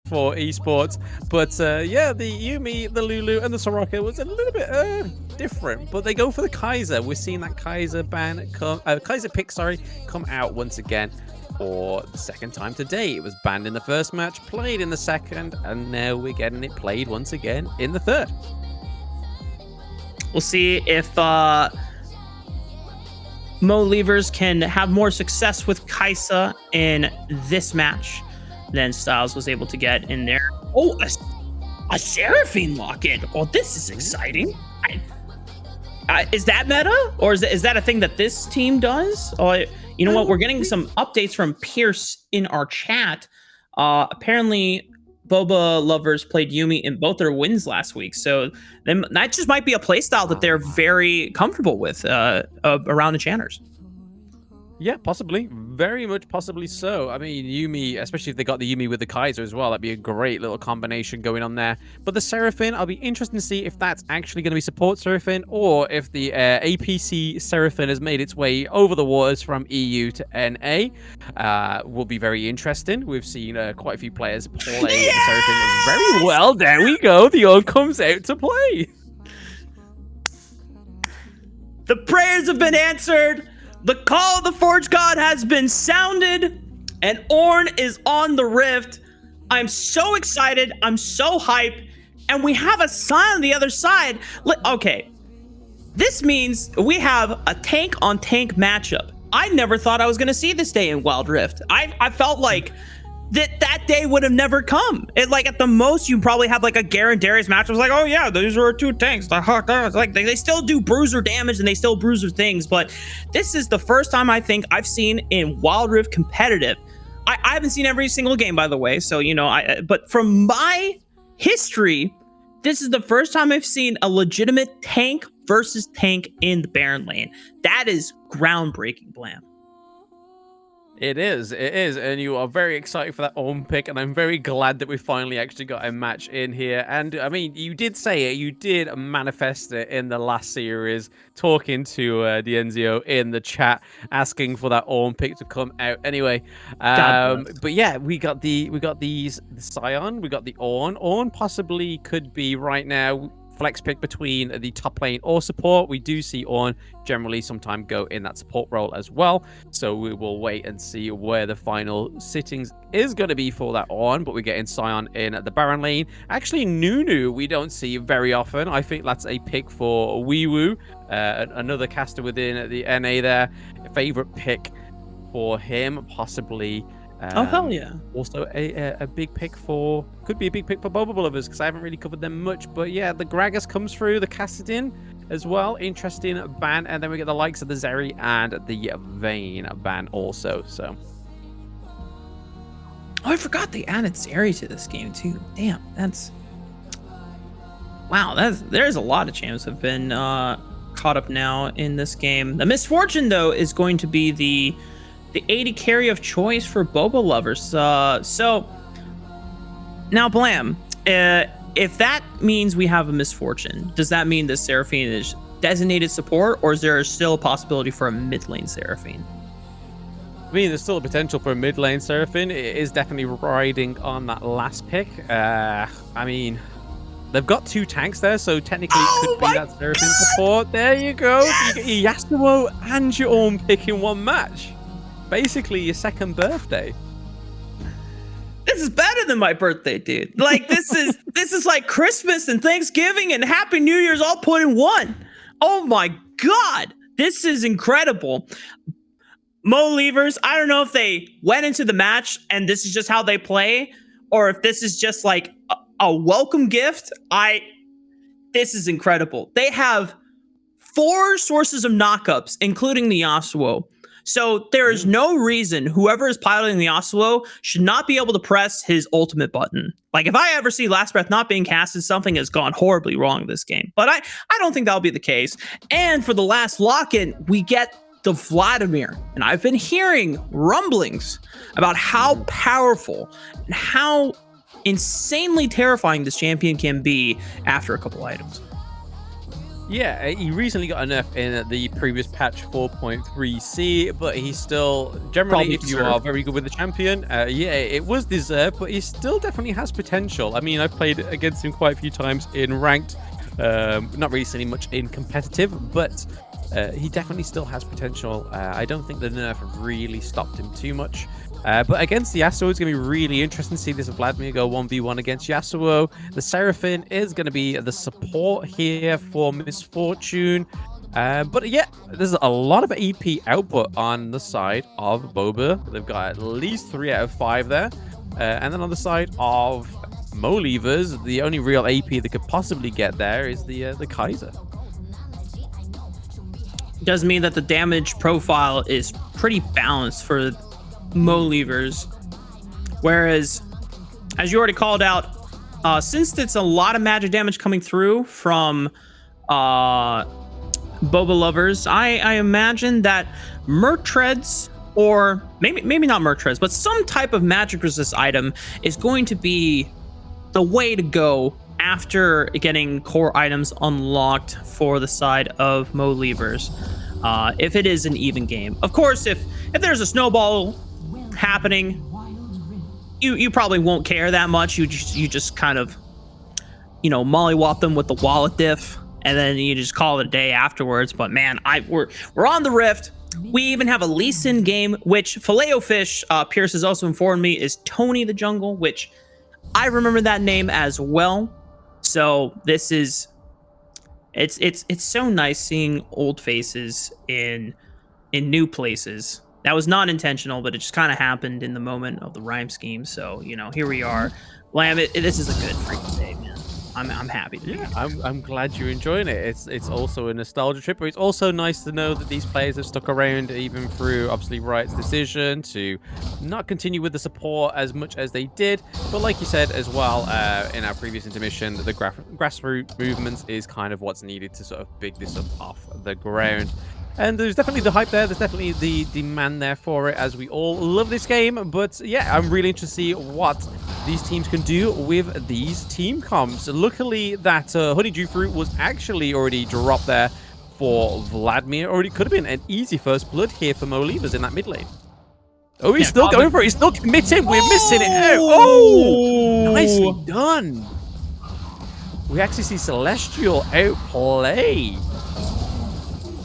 for esports. But yeah, the Yuumi, the Lulu, and the Soraka was a little bit different. But they go for the Kaiser. We're seeing that Kaiser ban come, Kaiser pick, sorry, come out once again for the second time today. It was banned in the first match, played in the second, and now we're getting it played once again in the third. We'll see if MohLIEVERS can have more success with Kai'Sa in this match than Styles was able to get in there. Oh, a Seraphine lock-in. Oh, this is exciting. Is that meta? Or is that a thing that this team does? Or, you know what? We're getting some updates from Pierce in our chat. Apparently, Boba lovers played Yuumi in both their wins last week. So that just might be a playstyle that they're very comfortable with around enchanters. Yeah, possibly. Very much possibly so. I mean, Yuumi, especially if they got the Yuumi with the Kaiser as well, that'd be a great little combination going on there. But the Seraphine, I'll be interested to see if that's actually going to be support Seraphine or if the APC Seraphine has made its way over the waters from EU to NA. Will be very interesting. We've seen quite a few players play the Seraphine very well. There we go. The Orn comes out to play. The prayers have been answered. The call of the Forge God has been sounded, and Orn is on the Rift. I'm so excited. I'm so hyped. And we have a sign on the other side. Okay. This means we have a tank-on-tank matchup. I never thought I was going to see this day in Wild Rift. I felt like that day would have never come. Like at the most, you probably have like a Garen Darius match. It was like, oh yeah, those are two tanks. Like they still do bruiser damage and they still bruiser things. But this is the first time I think I've seen in Wild Rift competitive. I haven't seen every single game, by the way. So, you know, but from my history, this is the first time I've seen a legitimate tank versus tank in the Baron lane. That is groundbreaking, Blam. It is, and you are very excited for that Orn pick, and I'm very glad that we finally actually got a match in here. And I mean, you did say it, you did manifest it in the last series, talking to Dienzio in the chat, asking for that Orn pick to come out. Anyway, but yeah, we got the Scion, we got the Orn. Orn possibly could be right now flex pick between the top lane or support. We do see Orn generally sometime go in that support role as well. So we will wait and see where the final sittings is going to be for that Orn. But we're getting Scion in at the Baron lane. Actually, Nunu we don't see very often. I think that's a pick for Weewoo, another caster within the NA there. A favorite pick for him, possibly. Oh, hell yeah. Also a big pick for, could be a big pick for Boba lovers, because I haven't really covered them much. But yeah, the Gragas comes through, the Kassadin as well. Interesting ban. And then we get the likes of the Zeri and the Vayne ban also. So. Oh, I forgot they added Zeri to this game too. Damn, that's... Wow, there's a lot of champs have been caught up now in this game. The misfortune, though, is going to be the AD carry of choice for Boba lovers. So now, Blam, if that means we have a misfortune, does that mean the Seraphine is designated support, or is there still a possibility for a mid lane Seraphine? I mean, there's still a potential for a mid lane Seraphine. It is definitely riding on that last pick. I mean, they've got two tanks there, so technically it could be that Seraphine support. There you go. Yes! You get your Yasuo and your Orn pick in one match. Basically your second birthday. This is better than my birthday, dude. Like this is like Christmas and Thanksgiving and Happy New Year's all put in one. Oh my god, this is incredible. MohLIEVERS, I don't know if they went into the match and this is just how they play, or if this is just like a welcome gift. This is incredible. They have 4 sources of knockups, including the Yasuo. So there is no reason whoever is piloting the Yasuo should not be able to press his ultimate button. Like if I ever see Last Breath not being casted, something has gone horribly wrong in this game. But I don't think that'll be the case. And for the last lock-in, we get the Vladimir. And I've been hearing rumblings about how powerful and how insanely terrifying this champion can be after a couple items. Yeah, he recently got a nerf in the previous patch 4.3c, but he's still generally, Probably if you are very good with the champion, yeah, it was deserved, but he still definitely has potential. I mean, I've played against him quite a few times in ranked, not really seen him much in competitive, but he definitely still has potential. I don't think the nerf really stopped him too much. But against the Yasuo, it's going to be really interesting to see this Vladimir go 1v1 against Yasuo. The Seraphine is going to be the support here for Misfortune. But yeah, there's a lot of EP output on the side of Boba. They've got at least 3 out of 5 there. And then on the side of MohLIEVERS, the only real AP they could possibly get there is the Kaiser. Does mean that the damage profile is pretty balanced for MohLIEVERS, whereas, as you already called out, since it's a lot of magic damage coming through from Boba lovers, I imagine that Mertreads, or maybe not Mertreads, but some type of magic resist item is going to be the way to go after getting core items unlocked for the side of MohLIEVERS, if it is an even game. Of course, if there's a snowball happening, you probably won't care that much. You just kind of, mollywop them with the wallet diff, and then you just call it a day afterwards. But man, we're on the Rift. We even have a Lee Sin game, which Filet-O-Fish Pierce has also informed me is Tony the Jungle, which I remember that name as well. So this is it's so nice seeing old faces in new places. That was not intentional, but it just kind of happened in the moment of the rhyme scheme. So, here we are. Lamb, this is a good freaking day, man. I'm happy to be here. I'm glad you're enjoying it. It's also a nostalgia trip, but it's also nice to know that these players have stuck around even through, obviously, Riot's decision to not continue with the support as much as they did. But like you said as well, in our previous intermission, the grassroots movements is kind of what's needed to sort of big this up off the ground. And there's definitely the hype there. There's definitely the demand there for it, as we all love this game. But yeah, I'm really interested to see what these teams can do with these team comps. Luckily, that Honeydew Fruit was actually already dropped there for Vladimir, or it could have been an easy first blood here for MohLIEVERS in that mid lane. Oh, he's still going for it. He's still committing. We're missing it out. Oh, nicely done. We actually see Celestial outplay.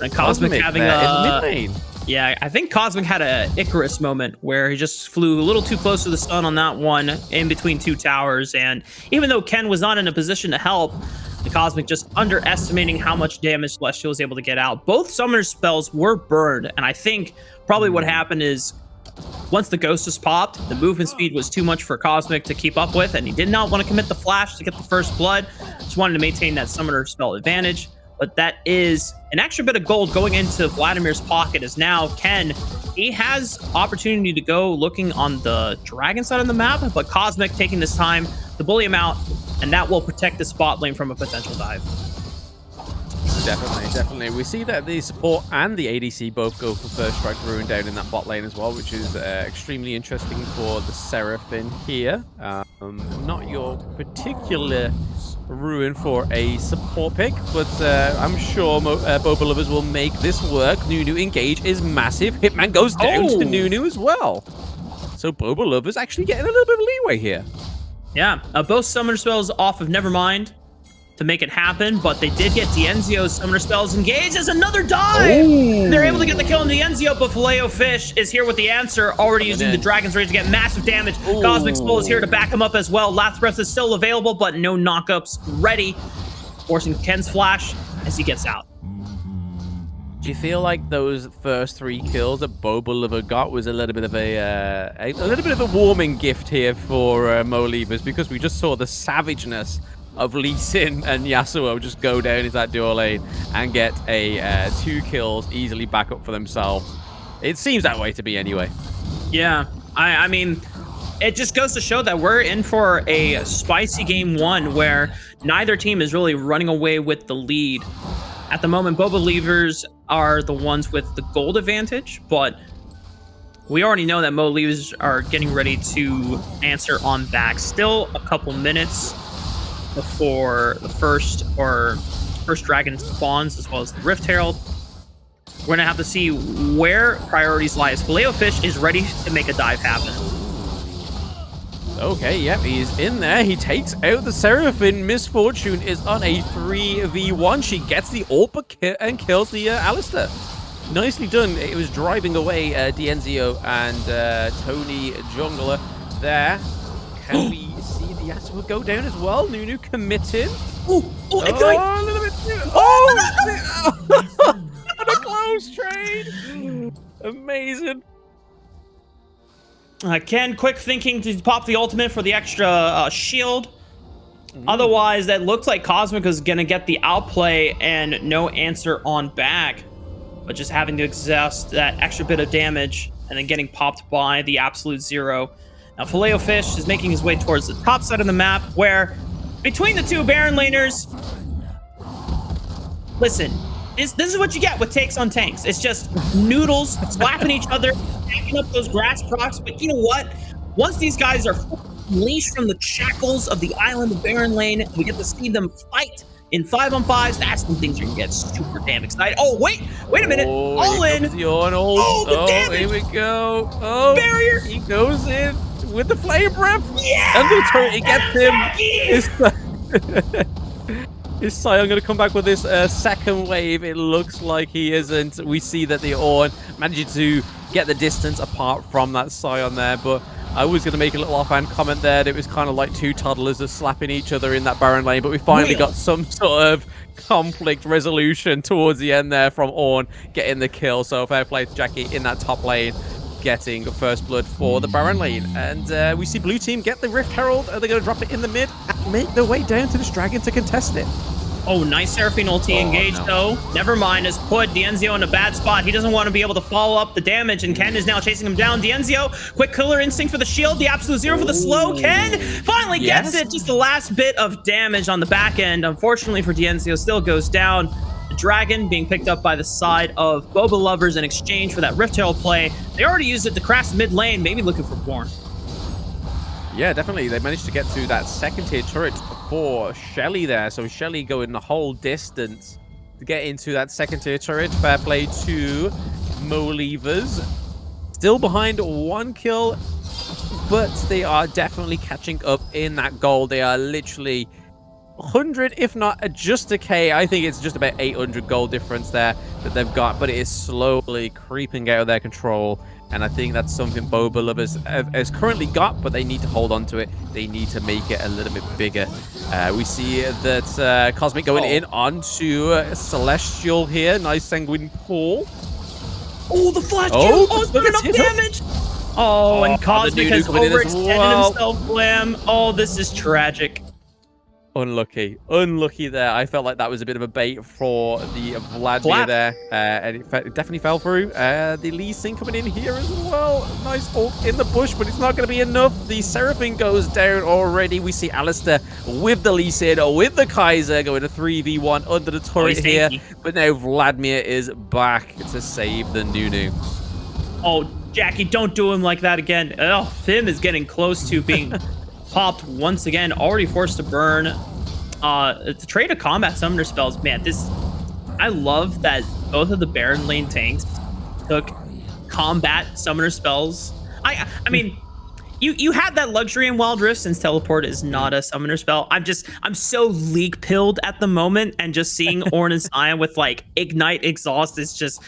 And Cosmic having a mid lane. Yeah, I think Cosmic had a Icarus moment where he just flew a little too close to the sun on that one in between two towers. And even though Ken was not in a position to help, the Cosmic just underestimating how much damage Celestial was able to get out. Both summoner spells were burned, and I think probably what happened is once the Ghost was popped, the movement speed was too much for Cosmic to keep up with, and he did not want to commit the flash to get the first blood. Just wanted to maintain that summoner spell advantage. But that is an extra bit of gold going into Vladimir's pocket, as now Ken, he has opportunity to go looking on the dragon side of the map, but Cosmic taking this time to bully him out, and that will protect the spot lane from a potential dive. Definitely. We see that the support and the ADC both go for first strike ruin down in that bot lane as well, which is extremely interesting for the Seraphine here. Not your particular ruin for a support pick, but I'm sure Boba lovers will make this work. Nunu engage is massive. Hitman goes down to Nunu as well. So Boba lovers actually getting a little bit of leeway here. Yeah, both summoner spells off of Nevermind to make it happen, but they did get Dienzio's summoner spells engaged as another dive. They're able to get the kill on Dienzio, but Filet-O-Fish is here with the answer, already using the Dragon's Rage to get massive damage. Cosmic Skull is here to back him up as well. Last Breath is still available, but no knockups ready, forcing Ken's flash as he gets out. Do you feel like those first 3 kills that Boba Lover got was a little bit of a warming gift here for MohLIEVERS, because we just saw the savageness of Lee Sin and Yasuo just go down into that dual lane and get a 2 kills easily back up for themselves. It seems that way to be anyway. Yeah, I mean, it just goes to show that we're in for a spicy game 1 where neither team is really running away with the lead. At the moment, MohLIEVERS are the ones with the gold advantage, but we already know that MohLIEVERS are getting ready to answer on back. Still a couple minutes before the first first dragon spawns, as well as the Rift Herald. We're gonna have to see where priorities lie, as Filet-O-Fish is ready to make a dive happen. Okay, yep, he's in there. He takes out the Seraphine. Misfortune is on a 3v1. She gets the AWP and kills the Alistair. Nicely done. It was driving away Dienzio and Tony Jungler there. Can we see the Yasuo go down as well? Nunu committed. Oh, Ignite! Oh, a little bit too. Oh! What a close trade! Amazing. Ken, quick thinking to pop the ultimate for the extra shield. Otherwise, that looks like Cosmic is going to get the outplay and no answer on back. But just having to exhaust that extra bit of damage and then getting popped by the absolute zero. Now, Filet-O-Fish is making his way towards the top side of the map, where between the two Baron laners, listen, this is what you get with takes on tanks. It's just noodles slapping each other, backing up those grass procs. But you know what? Once these guys are unleashed from the shackles of the island of Baron Lane, we get to see them fight in 5-on-5s. That's when things are gonna get super damn exciting. Oh, wait a minute. All in. Oh, the damage. Here we go. Oh, barrier. He goes in with the flame breath. Yeah. And the turret gets him. Is Sion going to come back with this second wave? It looks like he isn't. We see that the Ornn managed to get the distance apart from that Sion there, but I was going to make a little offhand comment there that it was kind of like two toddlers just slapping each other in that Baron lane, but we finally got some sort of conflict resolution towards the end there from Ornn getting the kill. So fair play to Jackie in that top lane, getting first blood for the Baron lane. And we see blue team get the Rift Herald. They're going to drop it in the mid and make their way down to this dragon to contest it. Oh, nice Seraphine ulti engaged, though. Never mind, has put Dienzio in a bad spot. He doesn't want to be able to follow up the damage, and Ken is now chasing him down. Dienzio, quick killer instinct for the shield, the absolute zero for the slow. Ken finally gets it. Just the last bit of damage on the back end. Unfortunately for Dienzio, still goes down. The dragon being picked up by the side of Boba Lovers in exchange for that Rift Herald play. They already used it to crash mid lane, maybe looking for Born. Yeah, definitely. They managed to get to that second tier turret for Shelly there. So Shelly going the whole distance to get into that second tier turret. Fair play to MohLIEVERS. Still behind 1 kill, but they are definitely catching up in that goal. They are literally 100, if not just a K. I think it's just about 800 gold difference there that they've got, but it is slowly creeping out of their control. And I think that's something Boba Lovers has currently got, but they need to hold on to it. They need to make it a little bit bigger. We see that Cosmic going in onto Celestial here. Nice Sanguine Pool. Oh, the flash! Oh, it's doing enough damage! Oh, and Cosmic has overextended himself, Blam. Oh, this is tragic. Unlucky. Unlucky there. I felt like that was a bit of a bait for the Vladimir there. And it definitely fell through. The Lee Sin coming in here as well. Nice ult in the bush, but it's not going to be enough. The Seraphine goes down already. We see Alistair with the Lee Sin, with the Kaiser going to 3v1 under the turret here. But now Vladimir is back to save the Nunu. Oh, Jackie, don't do him like that again. Oh, Fim is getting close to being popped once again, already forced to burn. The trade of combat summoner spells, man, I love that both of the Baron lane tanks took combat summoner spells. I mean, you had that luxury in Wild Rift since teleport is not a summoner spell. I'm so league pilled at the moment, and just seeing Ornn and Sion with like ignite exhaust is just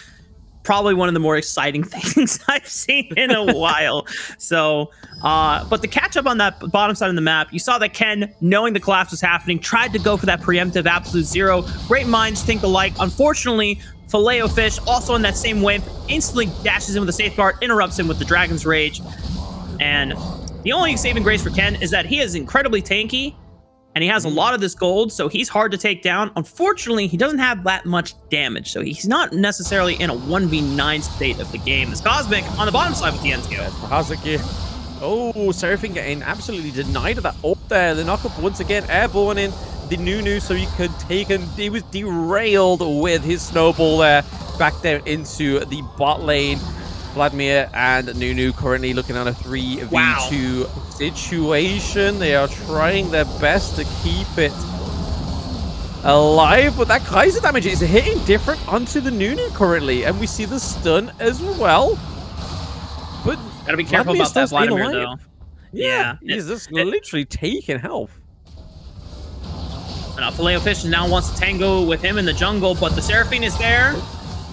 probably one of the more exciting things I've seen in a while. So, but the catch up on that bottom side of the map, you saw that Ken, knowing the collapse was happening, tried to go for that preemptive absolute zero. Great minds think alike. Unfortunately, Filet-O-Fish, also in that same wave, instantly dashes in with a safeguard, interrupts him with the Dragon's Rage. And the only saving grace for Ken is that he is incredibly tanky, and he has a lot of this gold, so he's hard to take down. Unfortunately, he doesn't have that much damage, so he's not necessarily in a 1v9 state of the game. This Cosmic on the bottom side with the Enzio. Cosmic, oh, Seraphine getting absolutely denied of that ult there. The knockup once again, airborne in the Nunu, so he could take him. He was derailed with his snowball there, back down into the bot lane. Vladimir and Nunu currently looking at a 3v2 situation. They are trying their best to keep it alive, but that Kaiser damage is hitting different onto the Nunu currently, and we see the stun as well. But gotta be careful about that Vladimir, though. Yeah, he's just literally taking health. And Filet-O-Fish now wants to tango with him in the jungle, but the Seraphine is there,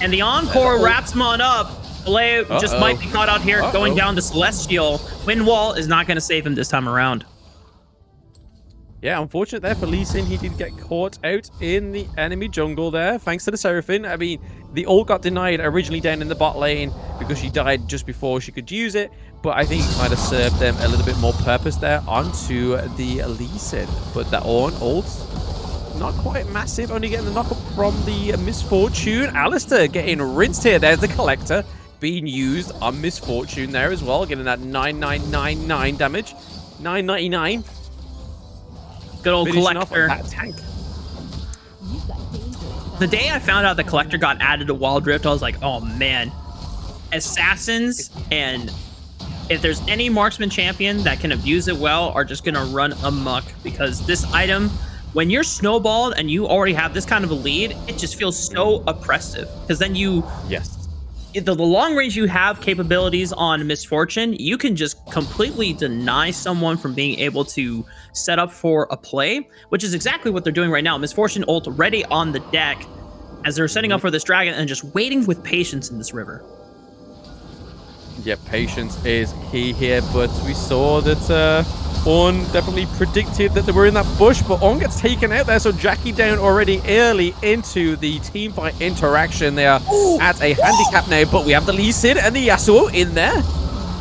and the Encore wraps him on up. Filet just might be caught out here, going down to Celestial. Wind Wall is not going to save him this time around. Yeah, unfortunate there for Lee Sin. He did get caught out in the enemy jungle there, thanks to the Seraphine. I mean, the ult got denied originally down in the bot lane because she died just before she could use it, but I think it kind of served them a little bit more purpose there onto the Lee Sin. But that Ornn ult, not quite massive, only getting the knock up from the Misfortune. Alistair getting rinsed here. There's the Collector being used on Misfortune there as well, getting that 9999 damage. 999. Good old Finishing Collector. Off that tank. The day I found out the Collector got added to Wild Rift, I was like, oh man. Assassins, and if there's any marksman champion that can abuse it well, are just gonna run amok, because this item, when you're snowballed and you already have this kind of a lead, it just feels so oppressive. Because then you, the long range you have capabilities on Misfortune, you can just completely deny someone from being able to set up for a play, which is exactly what they're doing right now. Misfortune ult ready on the deck as they're setting up for this dragon and just waiting with patience in this river. Yeah, patience is key here, but we saw that Ornn definitely predicted that they were in that bush, but Ornn gets taken out there, so Jackie down already early into the team fight interaction. They are at a handicap now, but we have the Lee Sin and the Yasuo in there.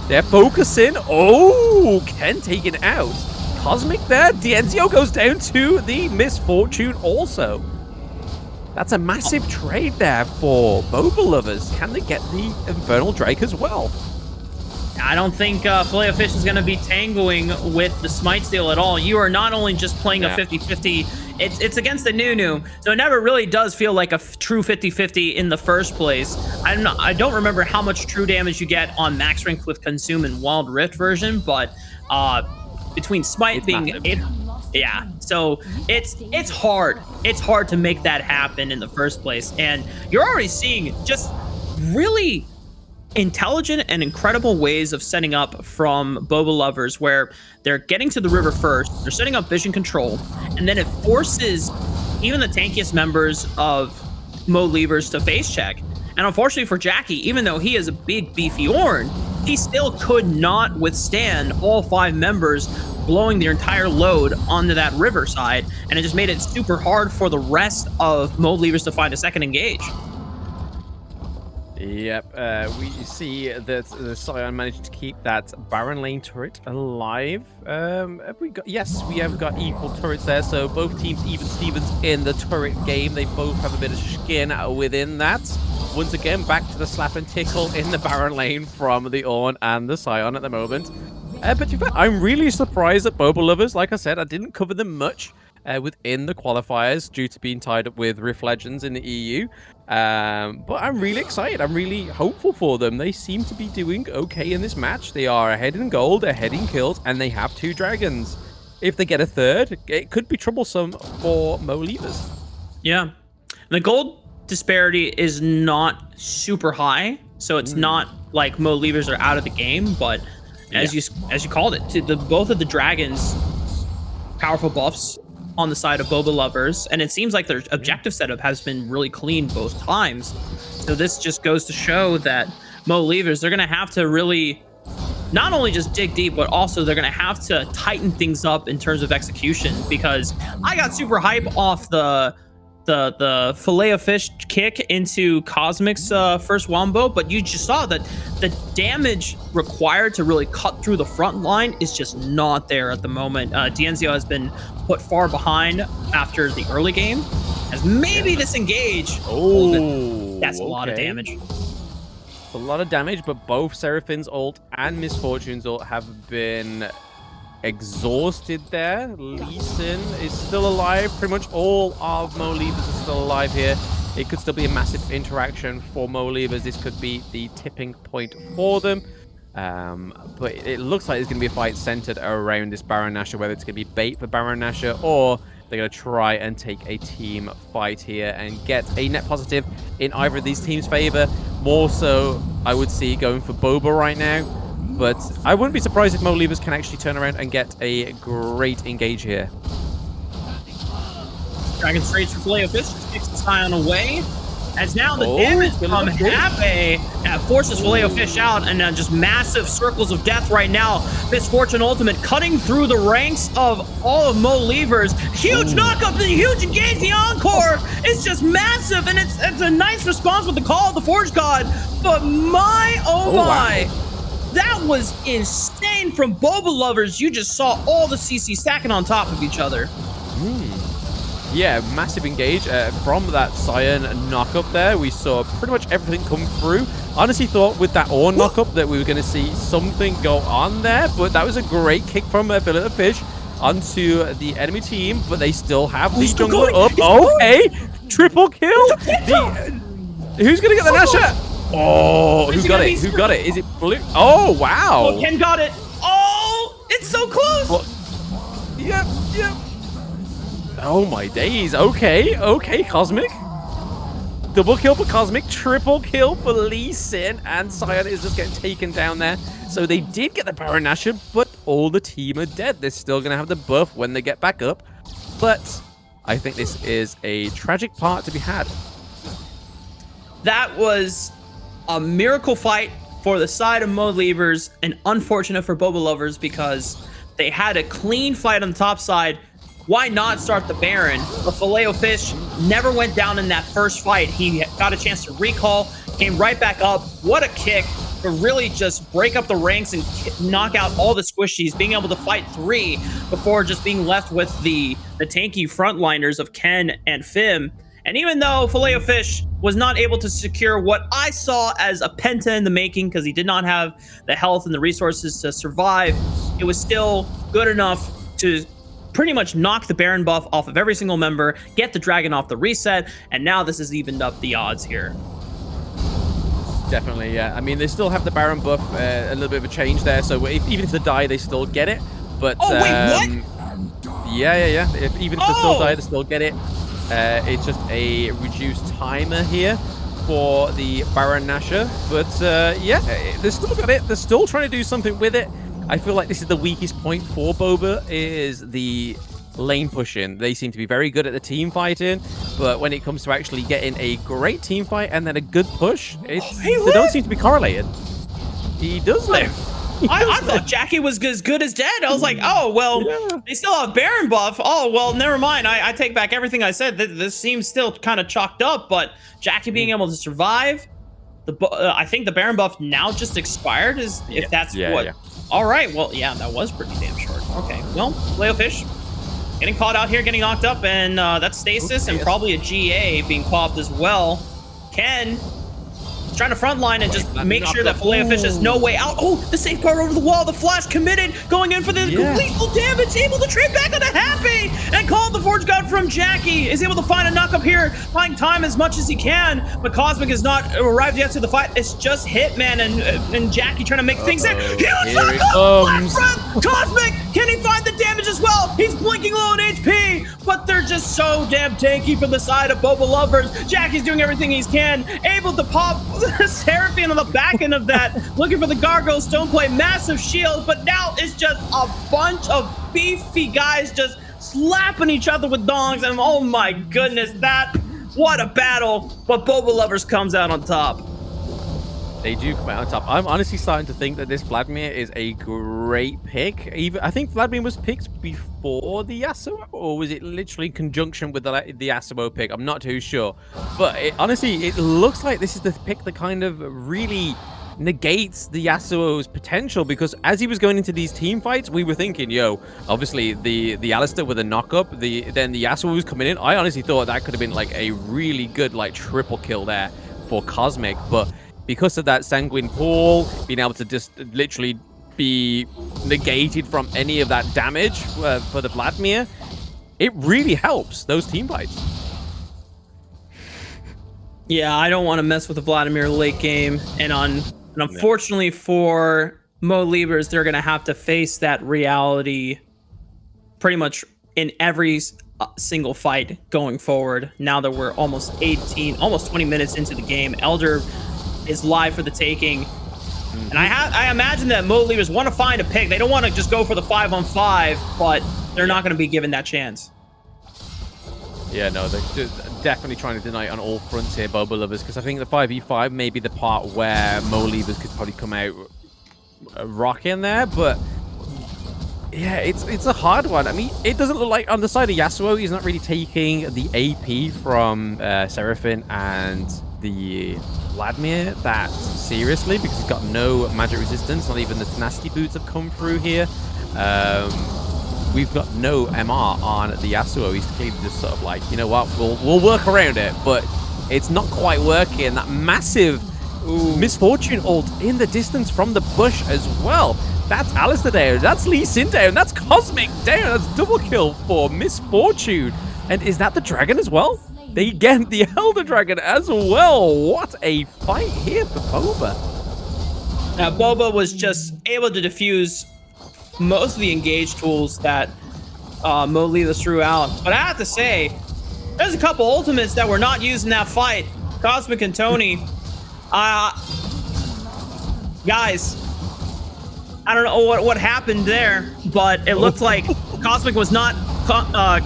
They're focusing. Oh, Ken taken out. Cosmic there. Dienzio goes down to the Misfortune also. That's a massive trade there for Boba Lovers. Can they get the Infernal Drake as well? I don't think Filet-O-Fish is going to be tangoing with the Smite Steal at all. You are not only just playing a 50-50, it's against the Nunu, so it never really does feel like a true 50-50 in the first place. I don't remember how much true damage you get on max strength with Consume and Wild Rift version, but between Smite so it's hard. It's hard to make that happen in the first place, and you're already seeing just really intelligent and incredible ways of setting up from Boba Lovers, where they're getting to the river first, they're setting up vision control, and then it forces even the tankiest members of MohLIEVERS to face check. And unfortunately for Jackie, even though he is a big beefy Ornn, he still could not withstand all 5 members blowing their entire load onto that riverside, and it just made it super hard for the rest of MohLIEVERS to find a second engage. Yep, we see that the Scion managed to keep that Baron Lane turret alive. Have we got? Yes, we have got equal turrets there, so both teams even Stevens in the turret game. They both have a bit of skin within that. Once again, back to the slap and tickle in the Baron Lane from the Ornn and the Scion at the moment. But in fact, I'm really surprised at Boba Lovers. Like I said, I didn't cover them much within the qualifiers due to being tied up with Rift Legends in the EU. But I'm really excited. I'm really hopeful for them. They seem to be doing okay in this match. They are ahead in gold, ahead in kills, and they have 2 dragons. If they get a 3rd, it could be troublesome for MohLIEVERS. Yeah. The gold disparity is not super high, so it's not like MohLIEVERS are out of the game, but as you called it, both of the dragons powerful buffs on the side of Boba Lovers, and it seems like their objective setup has been really clean both times. So this just goes to show that MohLIEVERS, they're going to have to really not only just dig deep, but also they're going to have to tighten things up in terms of execution, because I got super hype off the Filet-O-Fish kick into Cosmic's first wombo, but you just saw that the damage required to really cut through the front line is just not there at the moment. Dienzio has been put far behind after the early game, as maybe disengage. That's a lot of damage. A lot of damage, but both Seraphine's ult and Misfortune's ult have been exhausted there. Lee Sin is still alive. Pretty much all of MohLIEVERS are still alive here. It could still be a massive interaction for MohLIEVERS. This could be the tipping point for them. But it looks like it's going to be a fight centered around this Baron Nashor, whether it's going to be bait for Baron Nashor or they're going to try and take a team fight here and get a net positive in either of these teams' favor. More so, I would see going for Boba right now. But I wouldn't be surprised if MohLIEVERS can actually turn around and get a great engage here. Dragon straight for Filet-O-Fish, just kicks the Scion away. As now the damage from Happy forces Filet-O-Fish out, and just massive circles of death right now. Misfortune Ultimate cutting through the ranks of all of MohLIEVERS. Huge knockup, the huge engage, the encore is just massive, and it's a nice response with the call of the Forge God. But oh my. Wow. That was insane from Boba lovers. You just saw all the CC stacking on top of each other. Yeah, massive engage from that Scion knockup there. We saw pretty much everything come through. Honestly thought with that Ornn knockup that we were going to see something go on there, but that was a great kick from Filet-O-Fish onto the enemy team, but they still have the jungler up. Okay, triple kill. Who's going to get the Nasher? Oh, who got it? Who got it? Is it Blue? Oh, wow. Oh, Ken got it. Oh, it's so close. Well, yep. Oh my days. Okay, Cosmic. Double kill for Cosmic, triple kill for Lee Sin, and Scion is just getting taken down there. So they did get the Baron Nashor, but all the team are dead. They're still going to have the buff when they get back up. But I think this is a tragic part to be had. That was a miracle fight for the side of MohLIEVERS, and unfortunate for Boba lovers because they had a clean fight on the top side. Why not start the Baron? But Filet-O-Fish never went down in that first fight. He got a chance to recall, came right back up. What a kick to really just break up the ranks and knock out all the squishies, being able to fight 3 before just being left with the tanky frontliners of Ken and Fim. And even though Filet-O-Fish was not able to secure what I saw as a penta in the making because he did not have the health and the resources to survive, it was still good enough to pretty much knock the Baron buff off of every single member, get the Dragon off the reset, and now this has evened up the odds here. Definitely, yeah. I mean, they still have the Baron buff, a little bit of a change there, so even if they die, they still get it. But oh, wait, what? Yeah. Even if they still die, they still get it. It's just a reduced timer here for the Baron Nashor. But yeah, they still got it. They're still trying to do something with it. I feel like this is the weakest point for Boba, is the lane pushing. They seem to be very good at the team fighting, but when it comes to actually getting a great team fight and then a good push, they don't seem to be correlated. He does live. I thought Jackie was as good as dead. I was like, oh, well, they still have Baron buff. Oh, well, never mind. I take back everything I said. This seems still kind of chalked up, but Jackie being able to survive, I think the Baron buff now just expired, if that's what. Yeah. All right, well, yeah, that was pretty damn short. Okay, well, Filet-O-Fish getting caught out here, getting knocked up, and that's Stasis and probably a GA being popped as well. Ken trying to frontline and just make sure that Filet-O-Fish has no way out. Oh, the safeguard over the wall, the flash committed, going in for the lethal damage, able to trade back on the Happy, and call the Forge God from Jackie. Is able to find a knock-up here, buying time as much as he can, but Cosmic has not arrived yet to the fight. It's just Hitman and Jackie trying to make things in. Huge knock-up, Black Breath! Cosmic, can he find the damage as well? He's blinking low on HP, but they're just so damn tanky from the side of Boba lovers. Jackie's doing everything he can, able to pop Seraphine on the back end of that, looking for the Gargoyle Stone Play, massive shield, but now it's just a bunch of beefy guys just slapping each other with dongs, and oh my goodness, what a battle, but Boba lovers comes out on top. They do come out on top. I'm honestly starting to think that this Vladimir is a great pick. I think Vladimir was picked before the Yasuo, or was it literally in conjunction with the Yasuo pick? I'm not too sure. But honestly, it looks like this is the pick that kind of really negates the Yasuo's potential, because as he was going into these team fights, we were thinking, yo, obviously the Alistair with a knock-up, then the Yasuo was coming in. I honestly thought that could have been like a really good like triple kill there for Cosmic, but because of that Sanguine Pool, being able to just literally be negated from any of that damage for the Vladimir, it really helps those team fights. Yeah, I don't want to mess with the Vladimir late game, and unfortunately for MohLIEVERS, they're going to have to face that reality pretty much in every single fight going forward. Now that we're almost 20 minutes into the game, Elder is live for the taking. And I imagine that MohLIEVERS want to find a pick. They don't want to just go for the 5-on-5, but they're not going to be given that chance. Yeah, no, they're definitely trying to deny it on all fronts here, Boba Lovers, because I think the 5v5 may be the part where MohLIEVERS could probably come out rocking there, but yeah, it's a hard one. I mean, it doesn't look like on the side of Yasuo, he's not really taking the AP from Seraphine and the Vladimir that seriously, because he's got no magic resistance. Not even the tenacity boots have come through here. We've got no MR on the Yasuo. He's clearly just sort of like, you know what, we'll work around it, but it's not quite working. That massive misfortune ult in the distance from the bush as well. That's Alistair down, that's Lee Sin down, that's Cosmic down, that's double kill for Misfortune. And is that the dragon as well? They get the Elder Dragon as well. What a fight here for Boba. Now, Boba was just able to defuse most of the engage tools that MohLIEVERS threw out. But I have to say, there's a couple ultimates that were not used in that fight. Cosmic and Tony. Guys, I don't know what happened there, but it looked like Cosmic was not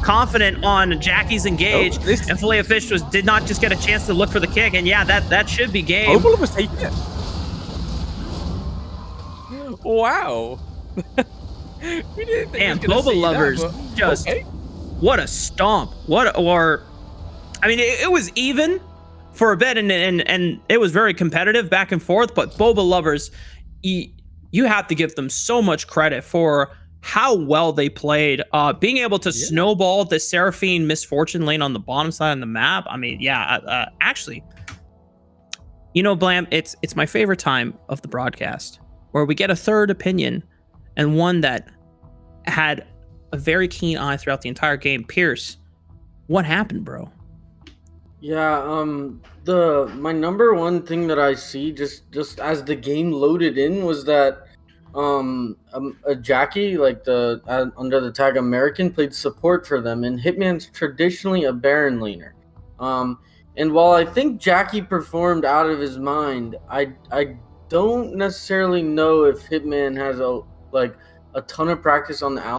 confident on Jackie's engage, and Filet of Fish did not just get a chance to look for the kick, and yeah, that should be game. Boba was taking it. Wow. We didn't think Damn, Boba Lovers that, but, just what a stomp. I mean, it was even for a bit, and it was very competitive back and forth, but Boba Lovers, you have to give them so much credit for how well they played. Being able to snowball the Seraphine Misfortune lane on the bottom side of the map. I mean, yeah, actually, you know, Blam, it's my favorite time of the broadcast where we get a third opinion and one that had a very keen eye throughout the entire game. Pierce, what happened, bro? Yeah, my number one thing that I see just as the game loaded in was that a Jackie, like under the tag American, played support for them, and Hitman's traditionally a Baron laner. And while I think Jackie performed out of his mind, I don't necessarily know if Hitman has a ton of practice on the